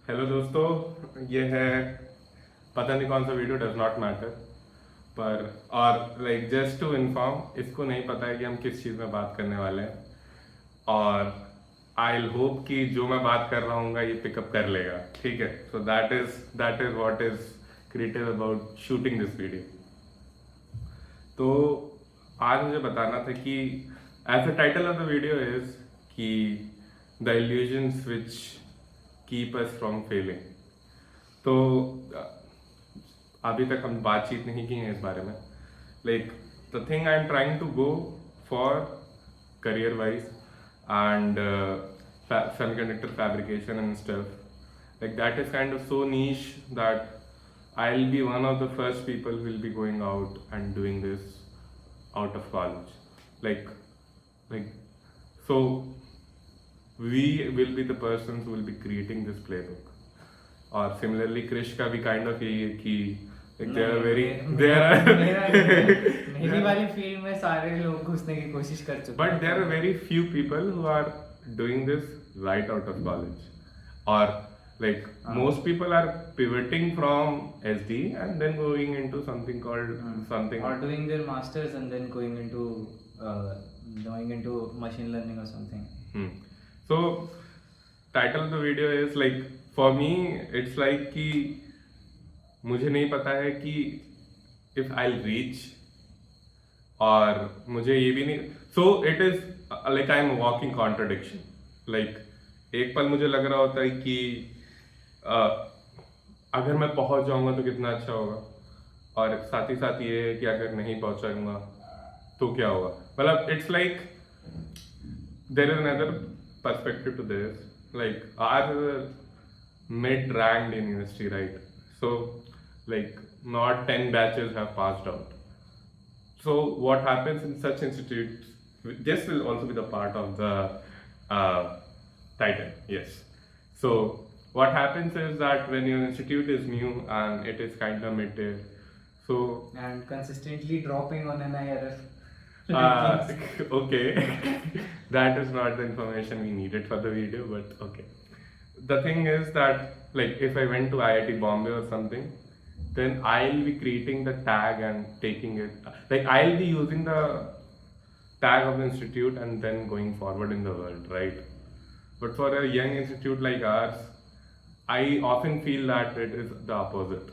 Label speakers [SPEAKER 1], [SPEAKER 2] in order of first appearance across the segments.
[SPEAKER 1] Hello दोस्तों, ये है पता नहीं कौन सा वीडियो, डज नॉट मैटर। पर और लाइक जस्ट टू इन्फॉर्म, इसको नहीं पता है कि हम किस चीज़ में बात करने वाले हैं। और आई होप कि जो मैं बात कर रहा हूँ ये पिकअप कर लेगा। ठीक है, so that is what is creative about shooting this video. तो आज मुझे बताना था कि as the title of the video is कि the illusions which keep us from failing. तो अभी तक हम बातचीत नहीं की है इस बारे में। Like the thing I am trying to go for career wise and semiconductor fabrication and stuff, like that is kind of so niche that I'll be one of the first people who will be going out and doing this out of college. Like so we will be the persons who will be creating this playbook. और similarly Krish का भी kind of यही है कि like there are very there are
[SPEAKER 2] मेरी वाली field में सारे लोग घुसने की कोशिश कर चुके हैं,
[SPEAKER 1] but there are very few people who are doing this right out of college, or like most people are pivoting from SD and then going into something called something,
[SPEAKER 2] or doing their masters and then going into machine learning or something.
[SPEAKER 1] So title of the video is like, for me it's like कि मुझे नहीं पता है कि if I'll reach, और मुझे ये भी नहीं, so it is like I am walking contradiction. like एक पल मुझे लग रहा होता है कि अगर मैं पहुंच जाऊंगा तो कितना अच्छा होगा, और साथ ही साथ ये है कि अगर नहीं पहुंचाऊंगा तो क्या होगा। मतलब it's like there is another perspective to this, like our mid ranked in university, right? So like not 10 batches have passed out. So what happens in such institutes, this will also be the part of the title, yes. So what happens is that when your institute is new and it is kind of mid-tier, so
[SPEAKER 2] And consistently dropping on NIRF.
[SPEAKER 1] okay, that is not the information we needed for the video, but okay. The thing is that like if I went to IIT Bombay or something, then I'll be creating the tag and taking it, like I'll be using the tag of the institute and then going forward in the world, right? But for a young institute like ours, I often feel that it is the opposite.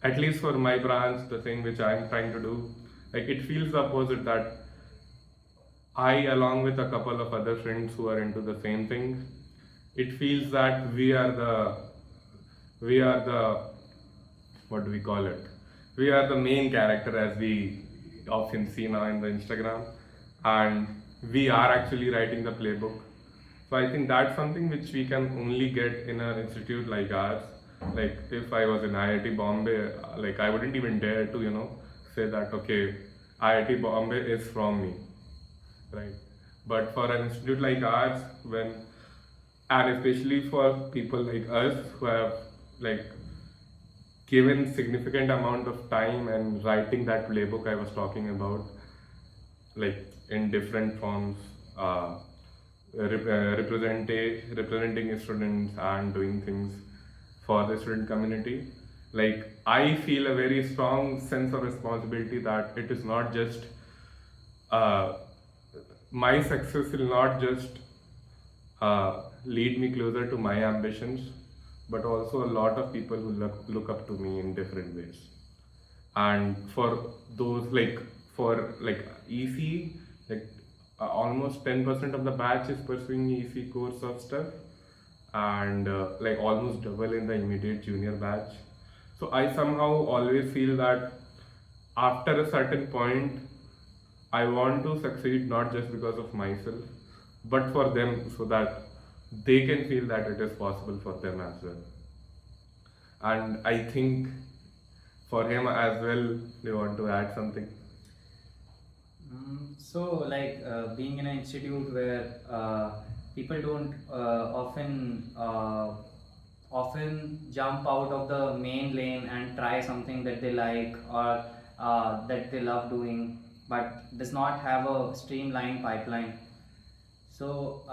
[SPEAKER 1] At least for my branch, the thing which I'm trying to do, like it feels the opposite, that I, along with a couple of other friends who are into the same thing, it feels that we are the what do we call it? We are the main character, as we often see now in the Instagram, and we are actually writing the playbook. So I think that's something which we can only get in an institute like ours. Like if I was in IIT Bombay, like I wouldn't even dare to say that okay, IIT Bombay is from me, right? But for an institute like ours, and especially for people like us who have like given significant amount of time and writing that playbook I was talking about, like in different forms, representing students and doing things for the student community, like I feel a very strong sense of responsibility that it is not just my success will not just lead me closer to my ambitions, but also a lot of people who look up to me in different ways. And for those for EC, like almost 10% of the batch is pursuing EC course of stuff, and like almost double in the immediate junior batch. So I somehow always feel that after a certain point, I want to succeed not just because of myself, but for them, so that they can feel that it is possible for them as well. And I think for him as well, they want to add something.
[SPEAKER 2] So like being in an institute where people don't often jump out of the main lane and try something that they like, or that they love doing, but does not have a streamlined pipeline. So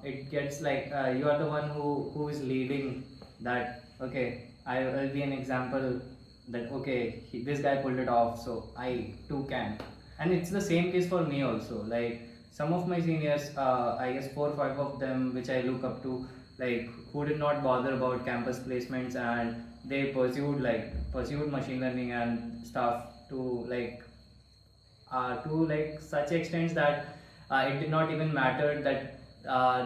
[SPEAKER 2] it gets like you are the one who is leading that okay, I will be an example that okay, this guy pulled it off, so I too can. And it's the same case for me also. Like some of my seniors, I guess 4 or 5 of them, which I look up to, like who did not bother about campus placements, and they pursued machine learning and stuff to like such extents that it did not even matter that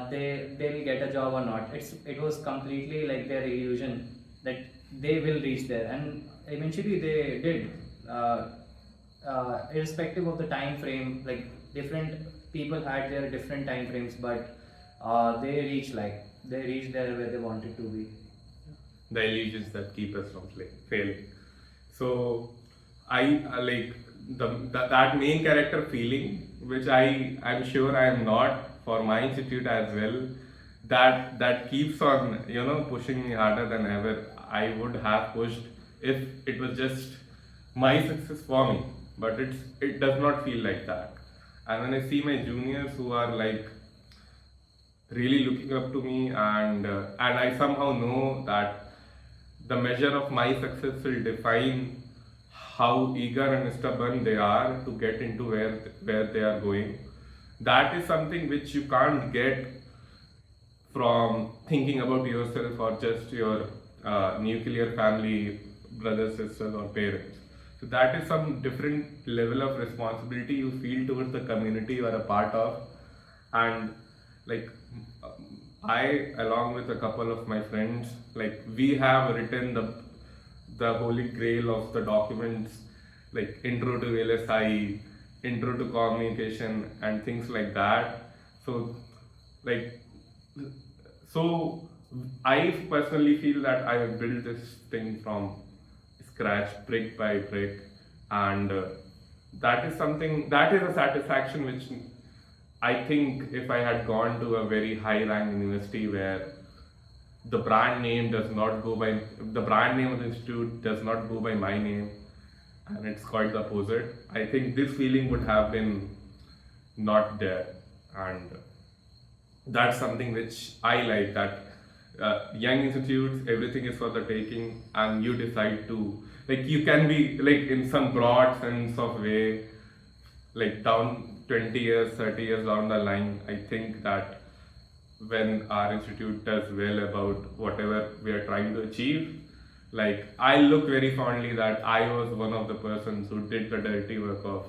[SPEAKER 2] they'll get a job or not. It was completely like their illusion that they will reach there, and eventually they did. Irrespective of the time frame, like different people had their different time frames, but they reached there where they wanted to be.
[SPEAKER 1] The illusions that keep us from failing. So I like that main character feeling, which I'm sure I am not for my institute as well. That keeps on pushing me harder than ever I would have pushed if it was just my success for me. But it does not feel like that. And when I see my juniors who are like really looking up to me, and I somehow know that the measure of my success will define how eager and stubborn they are to get into where they are going. That is something which you can't get from thinking about yourself or just your nuclear family, brothers, sisters, or parents. So that is some different level of responsibility you feel towards the community you are a part of. And like I, along with a couple of my friends, like we have written the holy grail of the documents, like intro to LSI, intro to communication, and things like that. So, like, so I personally feel that I have built this thing from scratch, brick by brick, and that is a satisfaction which I think if I had gone to a very high rank university where the brand name of the institute does not go by my name, and it's quite the opposite, I think this feeling would have been not there. And that's something which I like, that young institutes, everything is for the taking, and you decide to, like, you can be like in some broad sense of way, like down 20 years, 30 years down the line, I think that when our institute does well about whatever we are trying to achieve, like I look very fondly that I was one of the persons who did the dirty work of,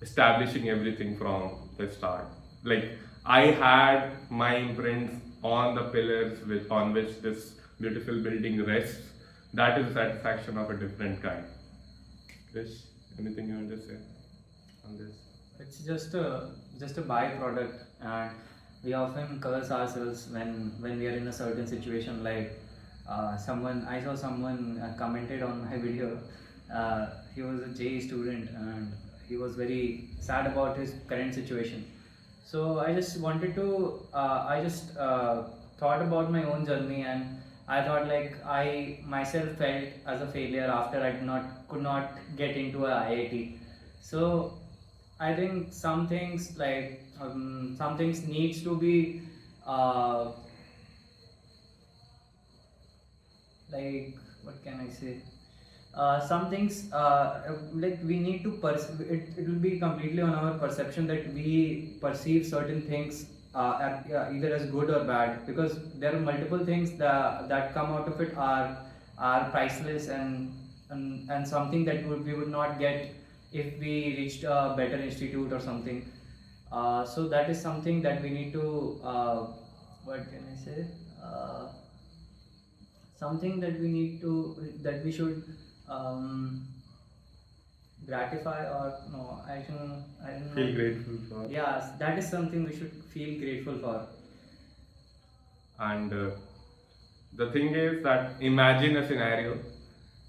[SPEAKER 1] establishing everything from the start. Like I had my imprints on the pillars on which this beautiful building rests. That is a satisfaction of a different kind. Krish, anything you want to say on this?
[SPEAKER 2] It's just a byproduct, and we often curse ourselves when we are in a certain situation. Like I saw someone commented on my video. He was a JE student and he was very sad about his current situation. So I just wanted to I just thought about my own journey, and I thought like I myself felt as a failure after I could not get into a IIT. So I think some things needs to be like, what can I say? Some things like we need to it will be completely on our perception that we perceive certain things either as good or bad, because there are multiple things that come out of it are priceless, and something that we would not get if we reached a better institute or something. So that is something that we need to what can I say? Something that we should gratify, or no, I don't know.
[SPEAKER 1] Feel grateful for.
[SPEAKER 2] Yes, that is something we should feel grateful for.
[SPEAKER 1] And the thing is that imagine a scenario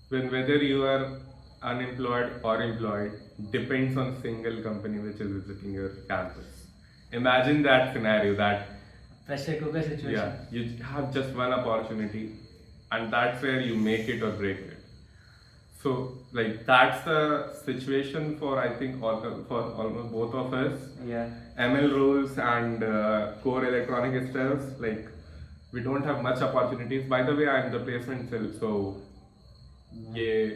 [SPEAKER 1] when whether you are unemployed or employed depends on single company which is visiting your campus. Imagine that scenario, that
[SPEAKER 2] Pressure cooker situation.
[SPEAKER 1] yeah, you have just one opportunity, and that's where you make it or break it. So like that's the situation for I think for almost both of us.
[SPEAKER 2] Yeah.
[SPEAKER 1] ML roles and core electronic styles, like we don't have much opportunities. By the way, I'm the placement cell, so yeah,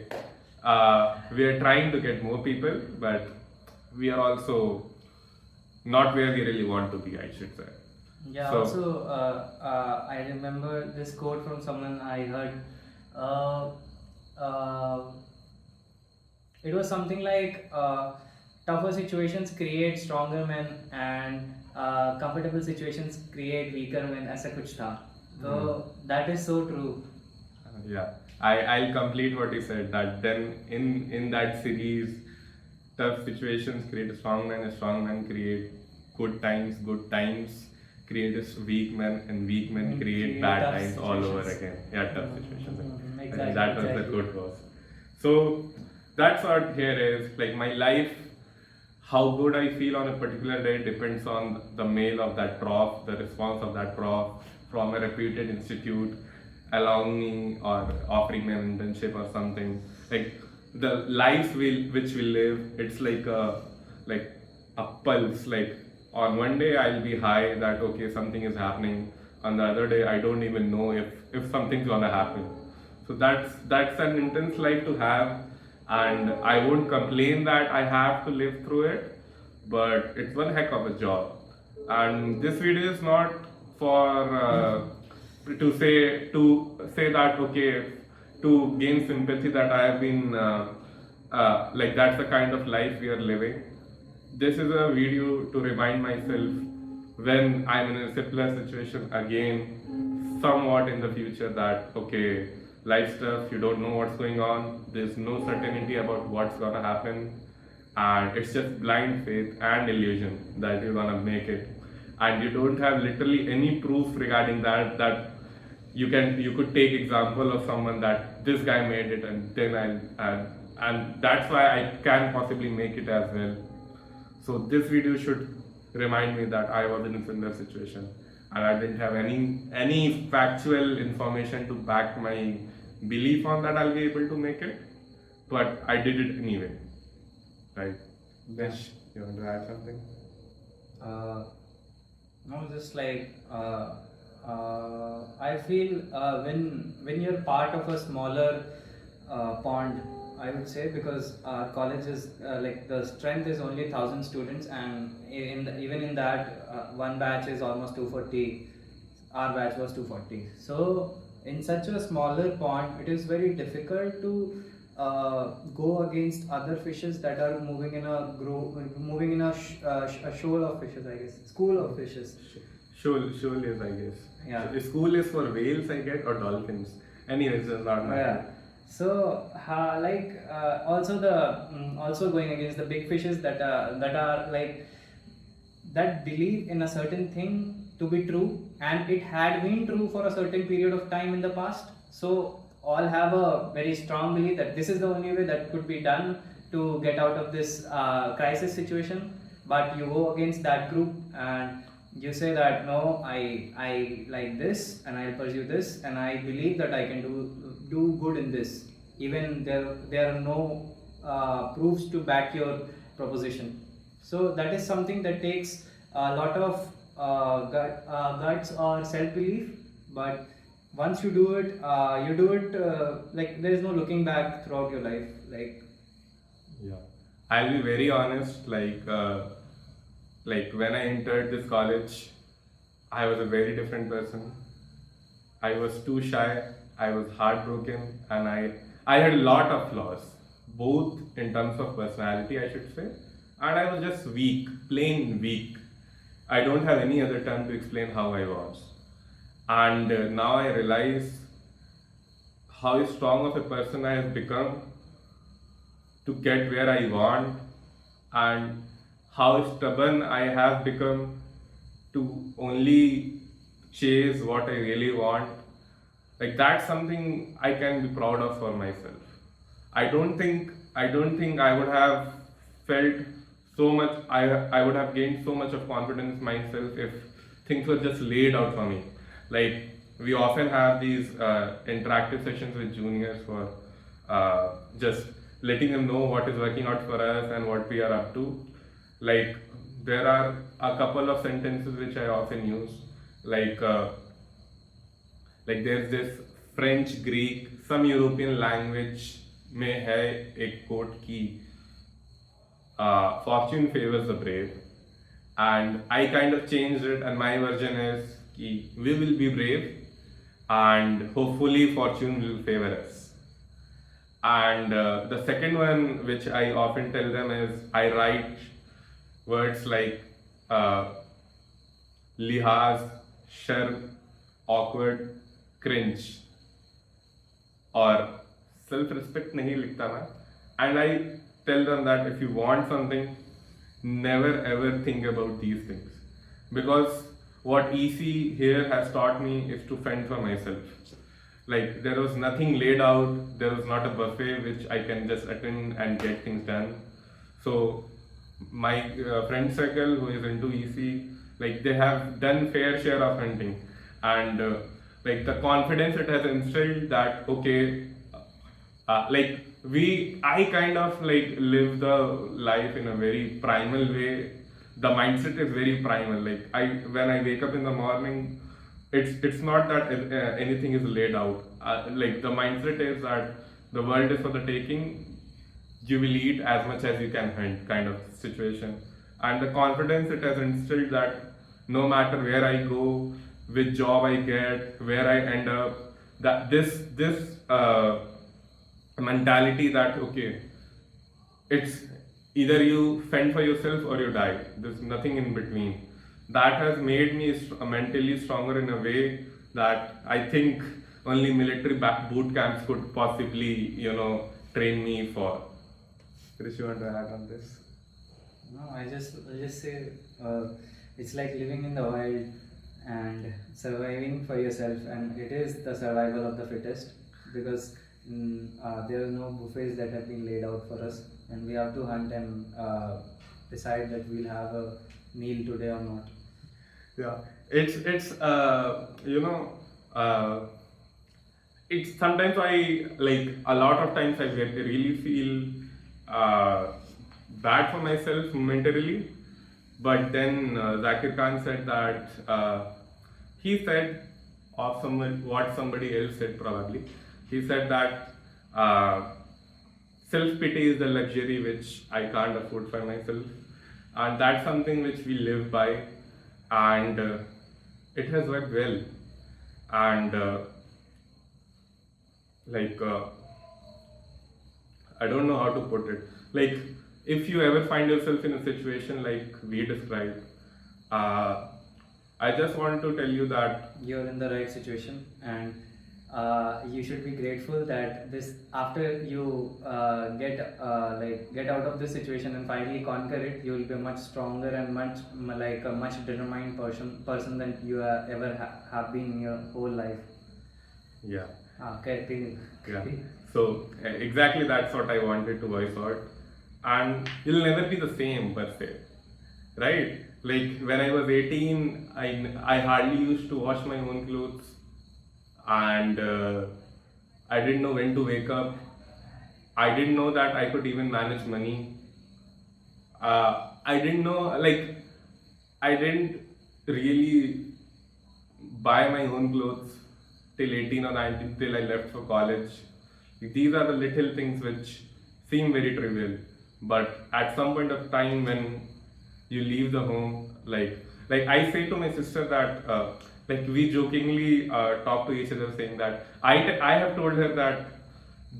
[SPEAKER 1] we are trying to get more people, but we are also not where we really want to be, I should say.
[SPEAKER 2] Yeah,
[SPEAKER 1] So-
[SPEAKER 2] also, I remember this quote from someone I heard. Uh, uh, it was something like tougher situations create stronger men, and comfortable situations create weaker men. ऐसा कुछ था. So that is so true.
[SPEAKER 1] Yeah, I'll complete what you said. That then in that series, tough situations create a strong men create good times. Good times create a weak men, and weak men create bad
[SPEAKER 2] tough
[SPEAKER 1] times all over
[SPEAKER 2] situations.
[SPEAKER 1] again. Yeah, tough situations.
[SPEAKER 2] Mhm,
[SPEAKER 1] I think
[SPEAKER 2] exactly,
[SPEAKER 1] that was the
[SPEAKER 2] exactly.
[SPEAKER 1] good was. So that's what here is like my life. How good I feel on a particular day depends on the mail of that prof, the response of that prof from a reputed institute, allowing me or offering me an internship or something. Like the lives which we live, it's like a pulse. Like on one day I'll be high that okay something is happening. On the other day I don't even know if something's gonna happen. So that's an intense life to have, and I won't complain that I have to live through it, but it's one heck of a job. And this video is not for to say that okay to gain sympathy that I have been like that's the kind of life we are living. This is a video to remind myself when I'm in a similar situation again, somewhat in the future, that okay, life stuff, you don't know what's going on, there's no certainty about what's gonna happen, and it's just blind faith and illusion that you're gonna make it. And you don't have literally any proof regarding that you could take example of someone that this guy made it and then and that's why I can possibly make it as well. So this video should remind me that I was in a similar situation and I didn't have any factual information to back my belief on that I'll be able to make it, but I did it anyway. Right? Nish, you want to add something?
[SPEAKER 2] No, just like I feel when you're part of a smaller pond, I would say, because our college is like the strength is only 1,000 students, and even in that one batch is almost 240. Our batch was 240. So in such a smaller pond, it is very difficult to go against other fishes that are moving in a shoal of fishes, I guess, school of fishes.
[SPEAKER 1] Shoal is, I guess.
[SPEAKER 2] Yeah.
[SPEAKER 1] So, school is for whales, I guess, or dolphins. Anyways, it's not matter.
[SPEAKER 2] Yeah. So, also going against the big fishes that are like that believe in a certain thing to be true, and it had been true for a certain period of time in the past. So all have a very strong belief that this is the only way that could be done to get out of this crisis situation. But you go against that group and you say that no, I like this and I'll pursue this and I believe that I can do good in this, even there are no proofs to back your proposition. So that is something that takes a lot of guts or self belief, but once you do it like there is no looking back throughout your life. Like,
[SPEAKER 1] Yeah, I'll be very honest. Like when I entered this college, I was a very different person. I was too shy. I was heartbroken, and I had a lot of flaws, both in terms of personality, I should say, and I was just weak, plain weak. I don't have any other term to explain how I was. And now I realize how strong of a person I have become to get where I want, and how stubborn I have become to only chase what I really want. Like that's something I can be proud of for myself. I don't think I would have felt so much. I would have gained so much of confidence myself if things were just laid out for me. Like we often have these interactive sessions with juniors for just letting them know what is working out for us and what we are up to. Like there are a couple of sentences which I often use, like there's this French, Greek, some European language में है एक quote की fortune favors the brave, and I kind of changed it, and my version is कि we will be brave and hopefully fortune will favor us. And the second one which I often tell them is I write words like lihaz, sharm, awkward, cringe, or self-respect नहीं लिखता मैं, and I tell them that if you want something, never ever think about these things, because what EC here has taught me is to fend for myself. Like there was nothing laid out, there was not a buffet which I can just attend and get things done. So my friend circle who is into EC, like they have done fair share of hunting, and like the confidence it has instilled that okay, like I kind of like live the life in a very primal way. The mindset is very primal. Like when I wake up in the morning, it's not that anything is laid out. Like the mindset is that the world is for the taking. You will eat as much as you can hunt, kind of situation. And the confidence it has instilled that no matter where I go, which job I get, where I end up, that this mentality that okay, it's either you fend for yourself or you die. There's nothing in between. That has made me mentally stronger in a way that I think only military boot camps could possibly, train me for. Krish, you want to add on this?
[SPEAKER 2] No, I just say it's like living in the wild and surviving for yourself, and it is the survival of the fittest, because there are no buffets that have been laid out for us, and we have to hunt and decide that we'll have a meal today or not.
[SPEAKER 1] Yeah, it's it's sometimes I like a lot of times I really feel bad for myself momentarily, but then Zakir Khan said that he said of what somebody else said probably. He said that self-pity is the luxury which I can't afford for myself, and that's something which we live by, and it has worked well. And I don't know how to put it. Like if you ever find yourself in a situation like we described, I just want to tell you that
[SPEAKER 2] you're in the right situation, and you should be grateful that this after you get out of this situation and finally conquer it, you will be much stronger and much like a much determined person than you have been in your whole life.
[SPEAKER 1] Yeah.
[SPEAKER 2] Okay.
[SPEAKER 1] Yeah. So exactly that's what I wanted to voice out, and you'll never be the same per se, right? Like when I was 18, I hardly used to wash my own clothes, and I didn't know when to wake up. I didn't know that I could even manage money. I didn't know, like, I didn't really buy my own clothes till 18 or 19, till I left for college. These are the little things which seem very trivial, but at some point of time when you leave the home, like I say to my sister that like we jokingly talk to each other saying that I have told her that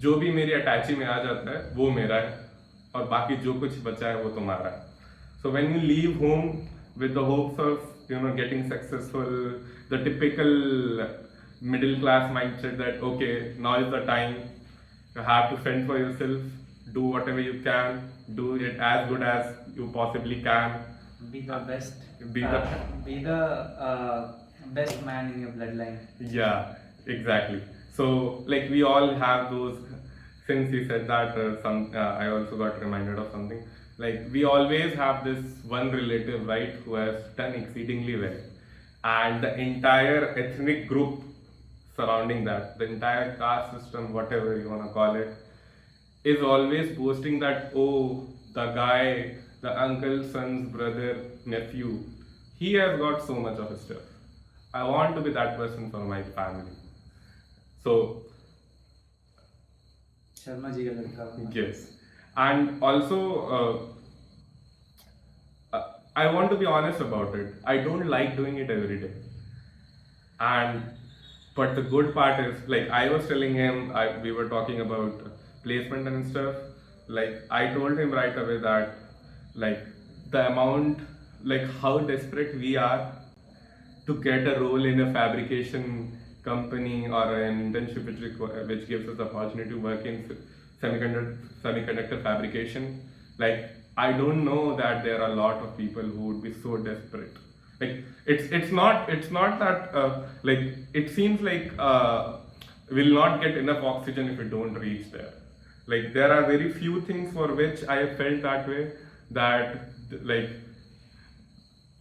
[SPEAKER 1] जो भी मेरी अटैची में आ जाता है वो मेरा है और बाकी जो कुछ बचा है वो तुम्हारा है. So when you leave home with the hopes of getting successful, the typical middle class mindset that okay, now is the time, you have to fend for yourself, do whatever you can, do it as good as you possibly can,
[SPEAKER 2] be the best,
[SPEAKER 1] be
[SPEAKER 2] the best man in your bloodline.
[SPEAKER 1] Yeah, exactly. So like we all have those. Since you said that, I also got reminded of something. Like we always have this one relative, right, who has done exceedingly well, and the entire ethnic group surrounding that, the entire caste system, whatever you want to call it, is always boasting that, oh, the guy, the uncle, son's brother, nephew, he has got so much of his stuff. I want to be that person for my family. So,
[SPEAKER 2] Sharma ji का लड़का.
[SPEAKER 1] yes. And also, I want to be honest about it. I don't like doing it every day. And but the good part is, like I was telling him, we were talking about placement and stuff. Like I told him right away that, like the amount, like how desperate we are to get a role in a fabrication company or an internship which gives us the opportunity to work in semiconductor fabrication. Like I don't know that there are a lot of people who would be so desperate. Like it's not that like it seems like we'll not get enough oxygen if we don't reach there. Like there are very few things for which I have felt that way, that like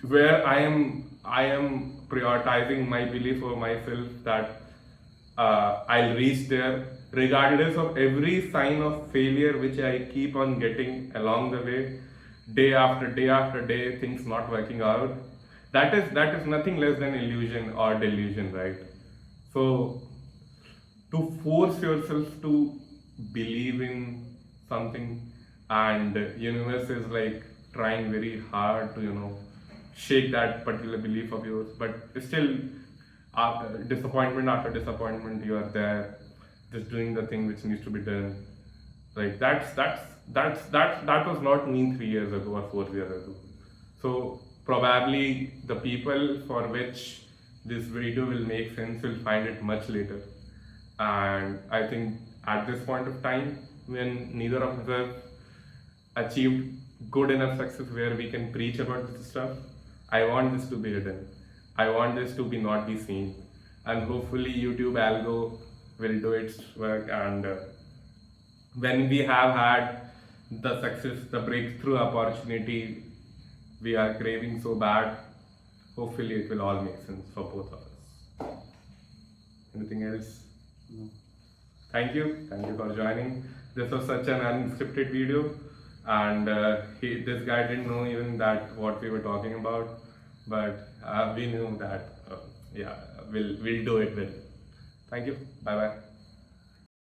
[SPEAKER 1] where I am prioritizing my belief for myself that I'll reach there regardless of every sign of failure which I keep on getting along the way, day after day after day, things not working out. That is nothing less than illusion or delusion, right? So to force yourself to believe in something, and universe is like trying very hard to shake that particular belief of yours, but still disappointment after disappointment you are there just doing the thing which needs to be done. Like that was not me 3 years ago or 4 years ago. So probably the people for which this video will make sense will find it much later. And I think at this point of time, when neither of us have achieved good enough success where we can preach about this stuff, I want this to be hidden. I want this to be not be seen. And hopefully YouTube algo will do its work, and when we have had the success, the breakthrough opportunity we are craving so bad, hopefully it will all make sense for both of us. Anything else?
[SPEAKER 2] No.
[SPEAKER 1] Thank you for joining. This was such an unscripted video, and this guy didn't know even that what we were talking about, but we knew that yeah, we'll do it well. Thank you. Bye bye.